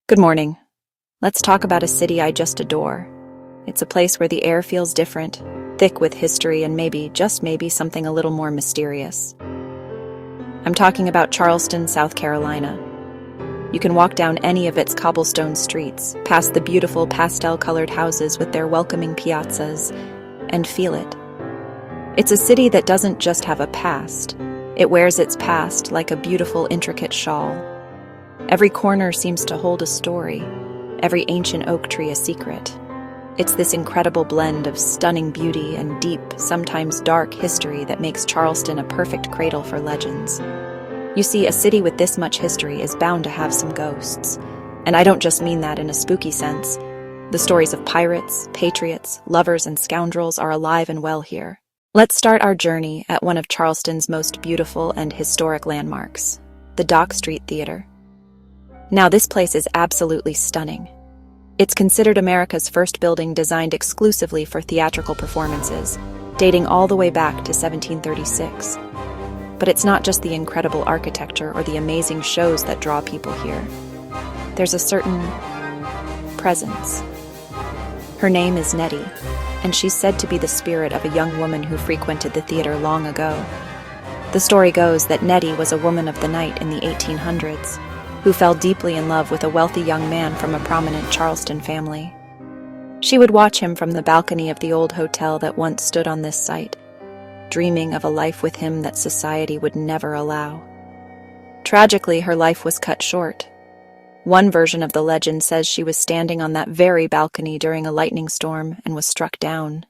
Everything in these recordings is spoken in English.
Good morning. Let's talk about a city I just adore. It's a place where the air feels different, thick with history and maybe, just maybe, something a little more mysterious. I'm talking about Charleston, South Carolina. You can walk down any of its cobblestone streets, past the beautiful pastel-colored houses with their welcoming piazzas, and feel it. It's a city that doesn't just have a past. It wears its past like a beautiful, intricate shawl. Every corner seems to hold a story, every ancient oak tree a secret. It's this incredible blend of stunning beauty and deep, sometimes dark history that makes Charleston a perfect cradle for legends. You see, a city with this much history is bound to have some ghosts. And I don't just mean that in a spooky sense. The stories of pirates, patriots, lovers, and scoundrels are alive and well here. Let's start our journey at one of Charleston's most beautiful and historic landmarks, the Dock Street Theater. Now, this place is absolutely stunning. It's considered America's first building designed exclusively for theatrical performances, dating all the way back to 1736. But it's not just the incredible architecture or the amazing shows that draw people here. There's a certain presence. Her name is Nettie, and she's said to be the spirit of a young woman who frequented the theater long ago. The story goes that Nettie was a woman of the night in the 1800s, who fell deeply in love with a wealthy young man from a prominent Charleston family. She would watch him from the balcony of the old hotel that once stood on this site, dreaming of a life with him that society would never allow. Tragically, her life was cut short. One version of the legend says she was standing on that very balcony during a lightning storm and was struck down.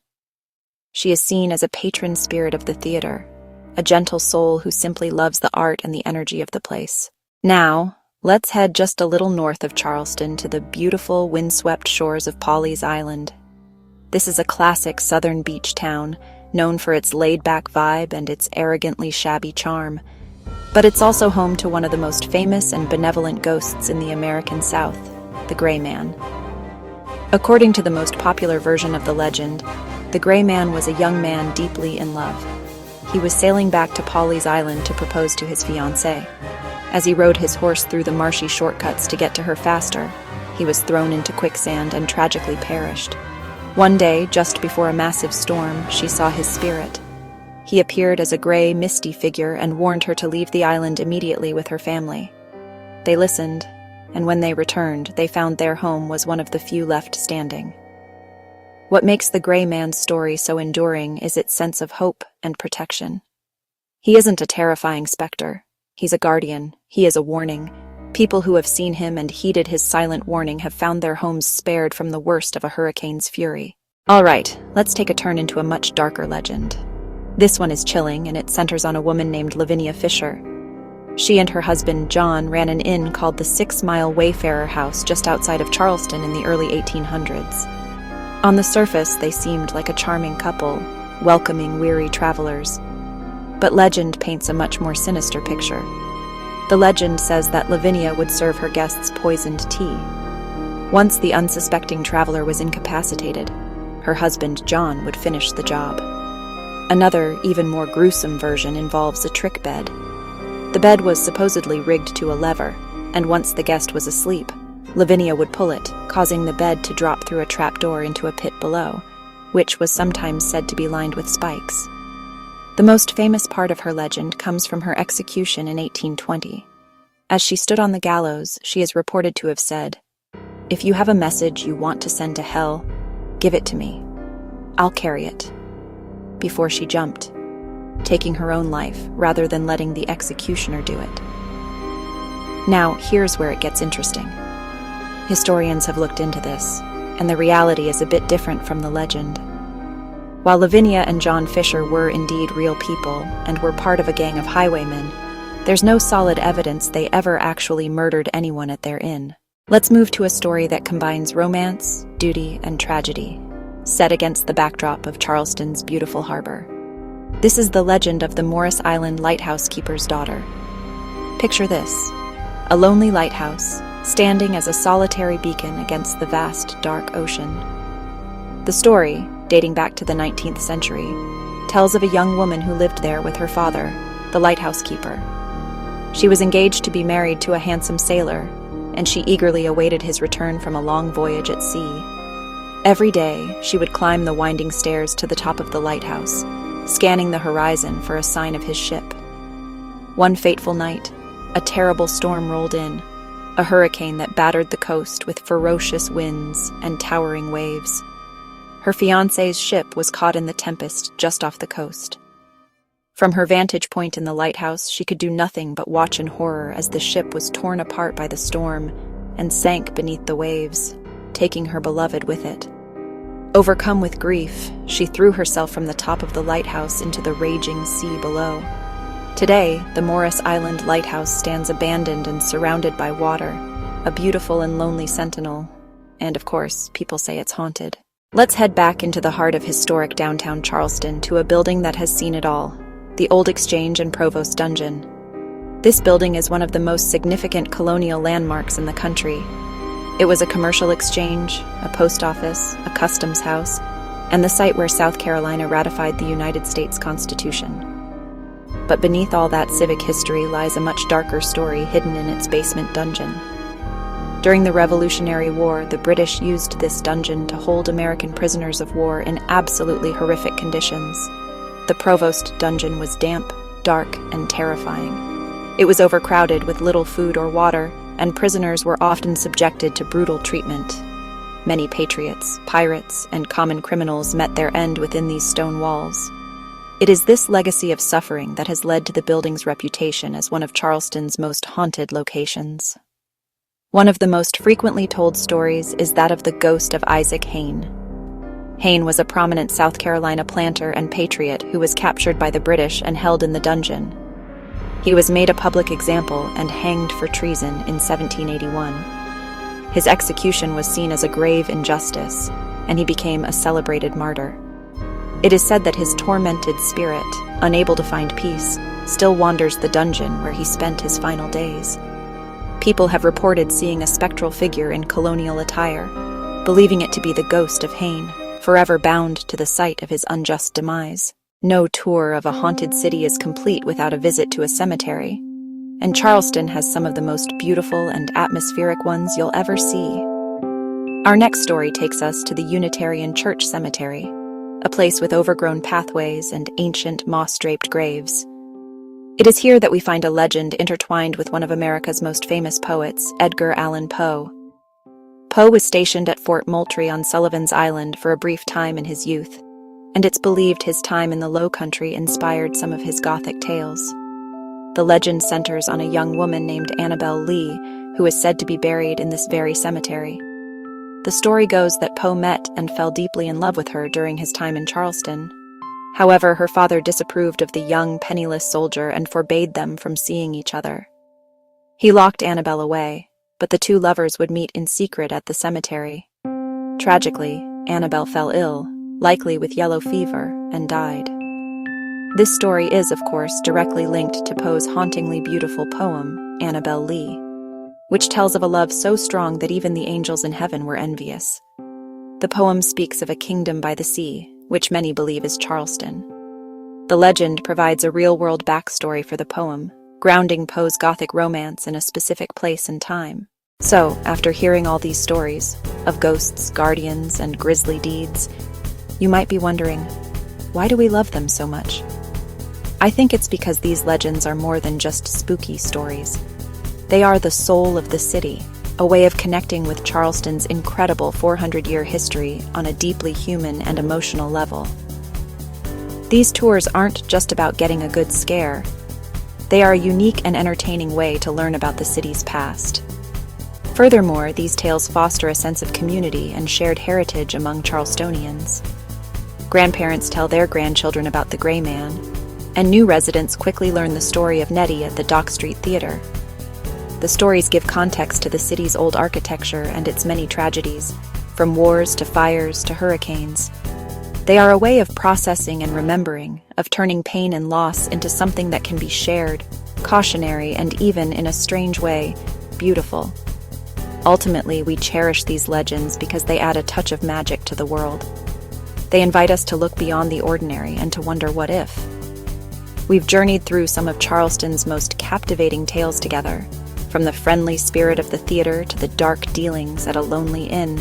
She is seen as a patron spirit of the theater, a gentle soul who simply loves the art and the energy of the place. Now, let's head just a little north of Charleston to the beautiful, windswept shores of Pawleys Island. This is a classic southern beach town, known for its laid-back vibe and its arrogantly shabby charm. But it's also home to one of the most famous and benevolent ghosts in the American South, the Gray Man. According to the most popular version of the legend, the Gray Man was a young man deeply in love. He was sailing back to Pawleys Island to propose to his fiancée. As he rode his horse through the marshy shortcuts to get to her faster, he was thrown into quicksand and tragically perished. One day, just before a massive storm, she saw his spirit. He appeared as a gray, misty figure and warned her to leave the island immediately with her family. They listened, and when they returned, they found their home was one of the few left standing. What makes the Gray Man's story so enduring is its sense of hope and protection. He isn't a terrifying specter. He's a guardian. He is a warning. People who have seen him and heeded his silent warning have found their homes spared from the worst of a hurricane's fury. All right, let's take a turn into a much darker legend. This one is chilling, and it centers on a woman named Lavinia Fisher. She and her husband, John, ran an inn called the 6 Mile Wayfarer House just outside of Charleston in the early 1800s. On the surface, they seemed like a charming couple, welcoming weary travelers. But legend paints a much more sinister picture. The legend says that Lavinia would serve her guests poisoned tea. Once the unsuspecting traveler was incapacitated, her husband, John, would finish the job. Another, even more gruesome version involves a trick bed. The bed was supposedly rigged to a lever, and once the guest was asleep, Lavinia would pull it, causing the bed to drop through a trapdoor into a pit below, which was sometimes said to be lined with spikes. The most famous part of her legend comes from her execution in 1820. As she stood on the gallows, she is reported to have said, "If you have a message you want to send to hell, give it to me. I'll carry it," before she jumped, taking her own life rather than letting the executioner do it. Now, here's where it gets interesting. Historians have looked into this, and the reality is a bit different from the legend. While Lavinia and John Fisher were indeed real people and were part of a gang of highwaymen, there's no solid evidence they ever actually murdered anyone at their inn. Let's move to a story that combines romance, duty, and tragedy, set against the backdrop of Charleston's beautiful harbor. This is the legend of the Morris Island lighthouse keeper's daughter. Picture this: a lonely lighthouse, standing as a solitary beacon against the vast, dark ocean. The story, dating back to the 19th century, tells of a young woman who lived there with her father, the lighthouse keeper. She was engaged to be married to a handsome sailor, and she eagerly awaited his return from a long voyage at sea. Every day, she would climb the winding stairs to the top of the lighthouse, scanning the horizon for a sign of his ship. One fateful night, a terrible storm rolled in, a hurricane that battered the coast with ferocious winds and towering waves. Her fiancé's ship was caught in the tempest just off the coast. From her vantage point in the lighthouse, she could do nothing but watch in horror as the ship was torn apart by the storm and sank beneath the waves, taking her beloved with it. Overcome with grief, she threw herself from the top of the lighthouse into the raging sea below. Today, the Morris Island Lighthouse stands abandoned and surrounded by water, a beautiful and lonely sentinel, and of course, people say it's haunted. Let's head back into the heart of historic downtown Charleston to a building that has seen it all, the Old Exchange and Provost Dungeon. This building is one of the most significant colonial landmarks in the country. It was a commercial exchange, a post office, a customs house, and the site where South Carolina ratified the United States Constitution. But beneath all that civic history lies a much darker story hidden in its basement dungeon. During the Revolutionary War, the British used this dungeon to hold American prisoners of war in absolutely horrific conditions. The Provost Dungeon was damp, dark, and terrifying. It was overcrowded with little food or water, and prisoners were often subjected to brutal treatment. Many patriots, pirates, and common criminals met their end within these stone walls. It is this legacy of suffering that has led to the building's reputation as one of Charleston's most haunted locations. One of the most frequently told stories is that of the ghost of Isaac Hayne. Hayne was a prominent South Carolina planter and patriot who was captured by the British and held in the dungeon. He was made a public example and hanged for treason in 1781. His execution was seen as a grave injustice, and he became a celebrated martyr. It is said that his tormented spirit, unable to find peace, still wanders the dungeon where he spent his final days. People have reported seeing a spectral figure in colonial attire, believing it to be the ghost of Hayne, forever bound to the site of his unjust demise. No tour of a haunted city is complete without a visit to a cemetery, and Charleston has some of the most beautiful and atmospheric ones you'll ever see. Our next story takes us to the Unitarian Church Cemetery, a place with overgrown pathways and ancient moss-draped graves. It is here that we find a legend intertwined with one of America's most famous poets, Edgar Allan Poe. Poe was stationed at Fort Moultrie on Sullivan's Island for a brief time in his youth, and it's believed his time in the Low Country inspired some of his Gothic tales. The legend centers on a young woman named Annabel Lee, who is said to be buried in this very cemetery. The story goes that Poe met and fell deeply in love with her during his time in Charleston. However, her father disapproved of the young, penniless soldier and forbade them from seeing each other. He locked Annabel away, but the two lovers would meet in secret at the cemetery. Tragically, Annabel fell ill, likely with yellow fever, and died. This story is, of course, directly linked to Poe's hauntingly beautiful poem, Annabel Lee, which tells of a love so strong that even the angels in heaven were envious. The poem speaks of a kingdom by the sea, which many believe is Charleston. The legend provides a real-world backstory for the poem, grounding Poe's Gothic romance in a specific place and time. So, after hearing all these stories of ghosts, guardians, and grisly deeds, you might be wondering, why do we love them so much? I think it's because these legends are more than just spooky stories. They are the soul of the city, a way of connecting with Charleston's incredible 400-year history on a deeply human and emotional level. These tours aren't just about getting a good scare. They are a unique and entertaining way to learn about the city's past. Furthermore, these tales foster a sense of community and shared heritage among Charlestonians. Grandparents tell their grandchildren about the Gray Man, and new residents quickly learn the story of Nettie at the Dock Street Theater. The stories give context to the city's old architecture and its many tragedies, from wars to fires to hurricanes. They are a way of processing and remembering, of turning pain and loss into something that can be shared, cautionary, and even, in a strange way, beautiful. Ultimately, we cherish these legends because they add a touch of magic to the world. They invite us to look beyond the ordinary and to wonder what if. We've journeyed through some of Charleston's most captivating tales together, from the friendly spirit of the theater to the dark dealings at a lonely inn.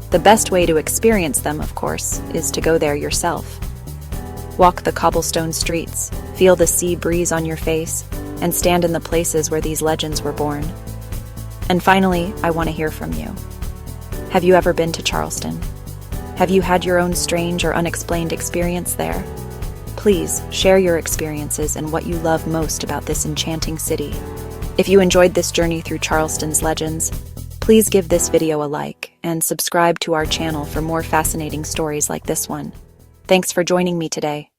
The best way to experience them, of course, is to go there yourself. Walk the cobblestone streets, feel the sea breeze on your face, and stand in the places where these legends were born. And finally, I want to hear from you. Have you ever been to Charleston? Have you had your own strange or unexplained experience there? Please share your experiences and what you love most about this enchanting city. If you enjoyed this journey through Charleston's legends, please give this video a like and subscribe to our channel for more fascinating stories like this one. Thanks for joining me today.